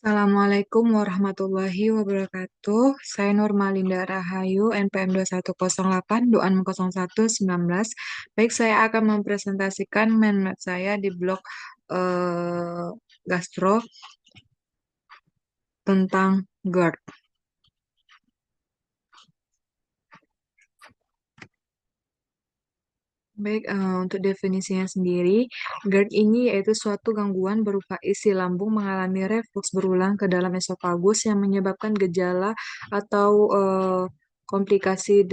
Assalamualaikum warahmatullahi wabarakatuh. Saya Nurmalinda Rahayu, NPM 2108, DUAN 0119. Baik, saya akan mempresentasikan minat saya di blog eh, gastro tentang GERD. Baik, untuk definisinya sendiri, GERD ini yaitu suatu gangguan berupa isi lambung mengalami refluks berulang ke dalam esofagus yang menyebabkan gejala atau komplikasi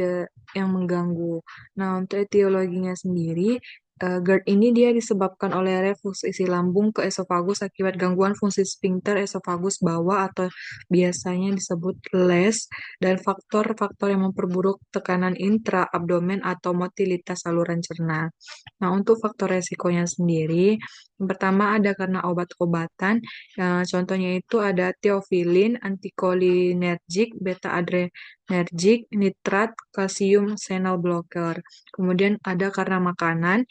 yang mengganggu. Nah, untuk etiologinya sendiri, GERD ini dia disebabkan oleh refluks isi lambung ke esofagus akibat gangguan fungsi sphincter esofagus bawah atau biasanya disebut LES dan faktor-faktor yang memperburuk tekanan intra-abdomen atau motilitas saluran cerna. Nah, untuk faktor resikonya sendiri, yang pertama ada karena obat-obatan, contohnya itu ada theophylline, antikolinergik, beta-adrenergik, nitrat, kalsium channel blocker. Kemudian ada karena makanan,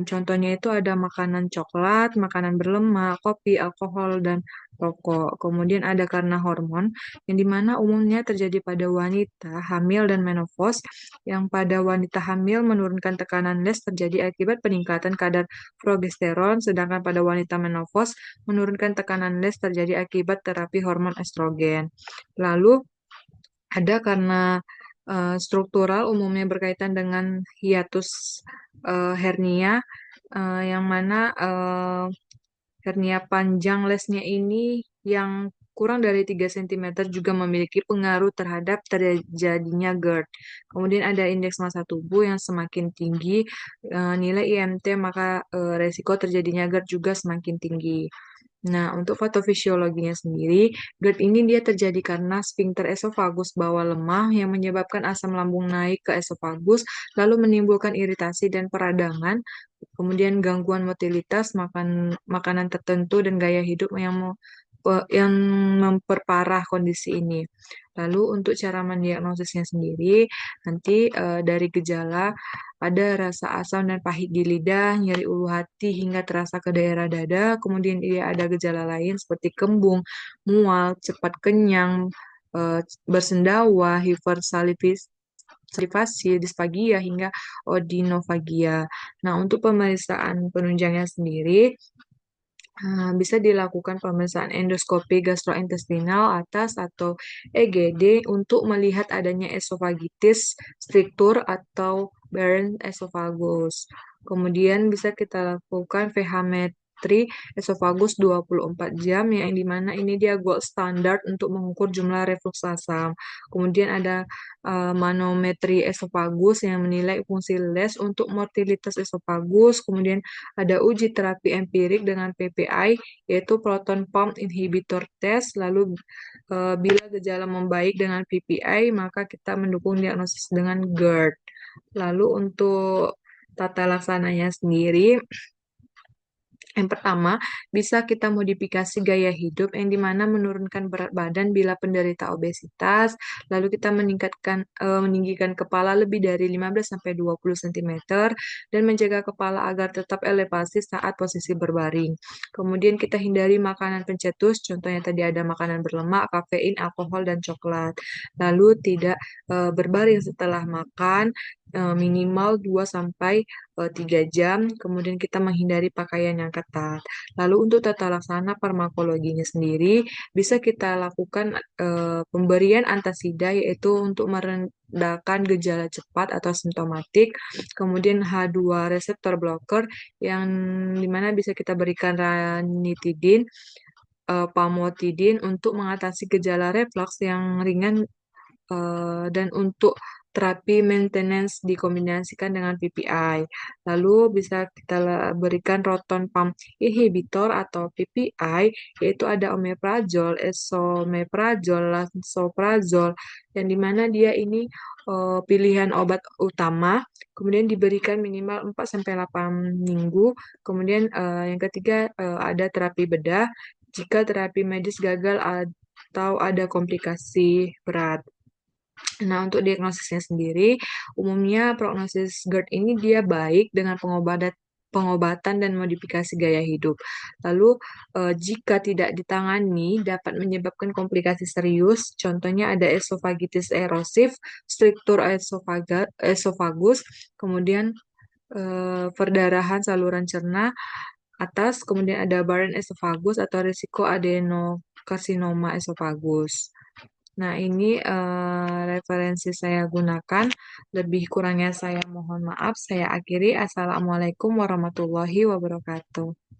contohnya itu ada makanan coklat, makanan berlemak, kopi, alkohol, dan rokok. Kemudian ada karena hormon, yang dimana umumnya terjadi pada wanita hamil dan menopause, yang pada wanita hamil menurunkan tekanan les terjadi akibat peningkatan kadar progesteron, sedangkan pada wanita menopause menurunkan tekanan les terjadi akibat terapi hormon estrogen. Lalu ada karena struktural umumnya berkaitan dengan hiatus hernia, yang mana hernia panjang lesnya ini yang kurang dari 3 cm juga memiliki pengaruh terhadap terjadinya GERD. Kemudian ada indeks massa tubuh yang semakin tinggi, nilai IMT, maka resiko terjadinya GERD juga semakin tinggi. Nah, untuk patofisiologinya sendiri, GERD ini dia terjadi karena sphincter esofagus bawah lemah yang menyebabkan asam lambung naik ke esofagus, lalu menimbulkan iritasi dan peradangan, kemudian gangguan motilitas, makanan tertentu, dan gaya hidup yang memperparah kondisi ini. Lalu untuk cara mendiagnosisnya sendiri, nanti dari gejala ada rasa asam dan pahit di lidah, nyeri ulu hati hingga terasa ke daerah dada, kemudian dia ada gejala lain seperti kembung, mual, cepat kenyang, eh, bersendawa, salivasi, disfagia, hingga odinofagia. Nah, untuk pemeriksaan penunjangnya sendiri, bisa dilakukan pemeriksaan endoskopi gastrointestinal atas atau EGD untuk melihat adanya esofagitis struktur atau Barren esophagus. Kemudian bisa kita lakukan pH-metri esofagus 24 jam, yang dimana ini dia gold standard untuk mengukur jumlah refluks asam. Kemudian ada manometri esofagus yang menilai fungsi les untuk motilitas esofagus. Kemudian ada uji terapi empirik dengan PPI, yaitu proton pump inhibitor test. Lalu bila gejala membaik dengan PPI, maka kita mendukung diagnosis dengan GERD. Lalu untuk tata laksananya sendiri, yang pertama, bisa kita modifikasi gaya hidup yang dimana menurunkan berat badan bila penderita obesitas, lalu kita meninggikan kepala lebih dari 15-20 cm dan menjaga kepala agar tetap elevasi saat posisi berbaring. Kemudian kita hindari makanan pencetus, contohnya tadi ada makanan berlemak, kafein, alkohol, dan coklat. Lalu tidak berbaring setelah makan, minimal 2-3 jam, kemudian kita menghindari pakaian yang ketat. Lalu untuk tata laksana farmakologinya sendiri, bisa kita lakukan pemberian antasida, yaitu untuk merendahkan gejala cepat atau simptomatik, kemudian H2 reseptor blocker, yang dimana bisa kita berikan ranitidin, pamotidin untuk mengatasi gejala reflux yang ringan, dan untuk terapi maintenance dikombinasikan dengan PPI. Lalu bisa kita berikan proton pump inhibitor atau PPI, yaitu ada omeprazol, esomeprazol, lansoprazol, yang dimana dia ini pilihan obat utama, kemudian diberikan minimal 4-8 minggu. Kemudian yang ketiga ada terapi bedah jika terapi medis gagal atau ada komplikasi berat. Nah, untuk diagnosisnya sendiri, umumnya prognosis GERD ini dia baik dengan pengobatan pengobatan dan modifikasi gaya hidup. Lalu, jika tidak ditangani dapat menyebabkan komplikasi serius. Contohnya ada esofagitis erosif, struktur esofagus, kemudian perdarahan saluran cerna atas, kemudian ada Barren esophagus atau risiko adenokarsinoma esofagus. Nah, ini referensi saya gunakan. Lebih kurangnya saya mohon maaf. Saya akhiri. Assalamualaikum warahmatullahi wabarakatuh.